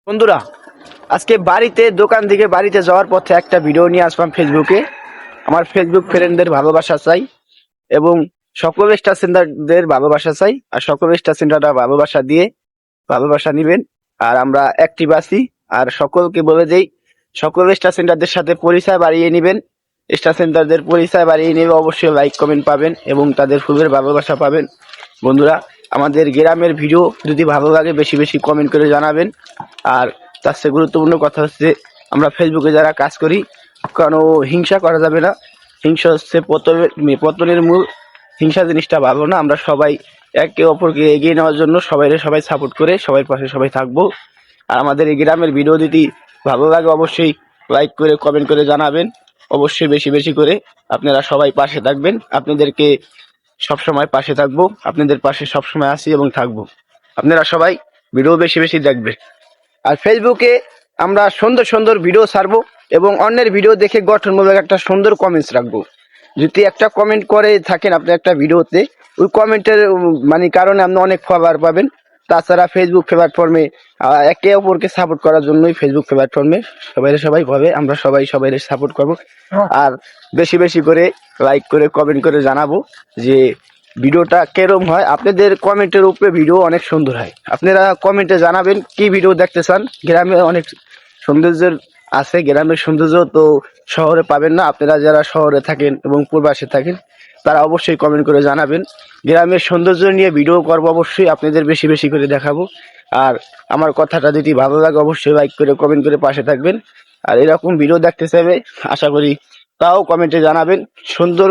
বন্ধুরা, আজকে বাড়িতে দোকান থেকে বাড়িতে যাওয়ার পথে একটা ভিডিও নিয়ে আসলাম ফেসবুকে। আমার ফেসবুক ফ্রেন্ডদের ভালোবাসা চাই এবং সকল স্টার সেন্টারদের ভালোবাসা চাই। আর সকল স্টার সেন্টাররা ভালোবাসা নিবেন। আর আমরা অ্যাক্টিভ আছি। আর সকলকে বলে দেই, সকল স্টার সেন্টারদের সাথে পরিচয় বাড়িয়ে নেবেন। স্টার সেন্টারদের পরিচয় বাড়িয়ে নিলে অবশ্যই লাইক কমেন্ট পাবেন এবং তাদের ফুলের ভালোবাসা পাবেন। বন্ধুরা, আমাদের গ্রামের ভিডিও যদি ভালো লাগে বেশি বেশি কমেন্ট করে জানাবেন। আর তার চেয়ে গুরুত্বপূর্ণ কথা হচ্ছে, আমরা ফেসবুকে যারা কাজ করি, কোনো হিংসা করা যাবে না। হিংসা হচ্ছে পতনের মূল। হিংসা জিনিসটা ভালো না। আমরা সবাই একে অপরকে এগিয়ে নেওয়ার জন্য সবাই সাপোর্ট করে সবাই পাশে সবাই থাকবো। আর আমাদের এই গ্রামের ভিডিও যদি ভালো লাগে অবশ্যই লাইক করে কমেন্ট করে জানাবেন। অবশ্যই বেশি বেশি করে আপনারা সবাই পাশে থাকবেন। আপনাদেরকে সবসময় পাশে থাকবো, আপনাদের পাশে সবসময় আছি এবং থাকবো। আপনারা সবাই ভিডিও বেশি বেশি দেখবেন। আর ফেসবুকে আমরা সুন্দর সুন্দর ভিডিও ছাড়বো এবং অন্যের ভিডিও দেখে গঠনমূলক একটা সুন্দর কমেন্টস রাখবো। যদি একটা কমেন্ট করে থাকেন আপনি একটা ভিডিওতে, ওই কমেন্টের কারণে আপনি অনেক ফলোয়ার পাবেন। তাছাড়া ফেসবুক প্ল্যাটফর্মে একে অপরকে সাপোর্ট করার জন্যই ফেসবুক প্ল্যাটফর্মে সবাই ভাবে আমরা সবাই সাপোর্ট করবো। আর বেশি বেশি করে লাইক করে কমেন্ট করে জানাবো যে ভিডিওটা কেরম হয়। আপনাদের কমেন্টের উপরে ভিডিও অনেক সুন্দর হয়। আপনারা কমেন্টে জানাবেন কি ভিডিও দেখতে চান। গ্রামে অনেক সৌন্দর্যের আছে, গ্রামের সৌন্দর্য তো শহরে পাবেন না। আপনারা যারা শহরে থাকেন এবং পূর্বাসে থাকেন তারা অবশ্যই কমেন্ট করে জানাবেন। গ্রামের সৌন্দর্য নিয়ে ভিডিও করবো, অবশ্যই আপনাদের বেশি বেশি করে দেখাবো। আর আমার কথাটা যদি ভালো লাগে অবশ্যই লাইক করে কমেন্ট করে পাশে থাকবেন। আর এরকম ভিডিও দেখতে চাইবে আশা করি তাও কমেন্টে জানাবেন। সুন্দর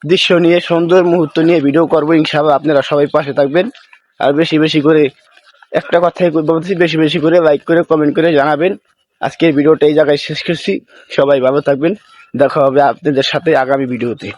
দৃশ্য নিয়ে সুন্দর মুহূর্ত নিয়ে ভিডিও করবো ইনশাআল্লাহ। আপনারা সবাই পাশে থাকবেন। আর বেশি বেশি করে একটা কথাই বলতেছি, বেশি বেশি করে লাইক করে কমেন্ট করে জানাবেন। আজকের ভিডিওটা এই জায়গায় শেষ করছি। সবাই ভালো থাকবেন। দেখা হবে আপনাদের সাথে আগামী ভিডিওতে।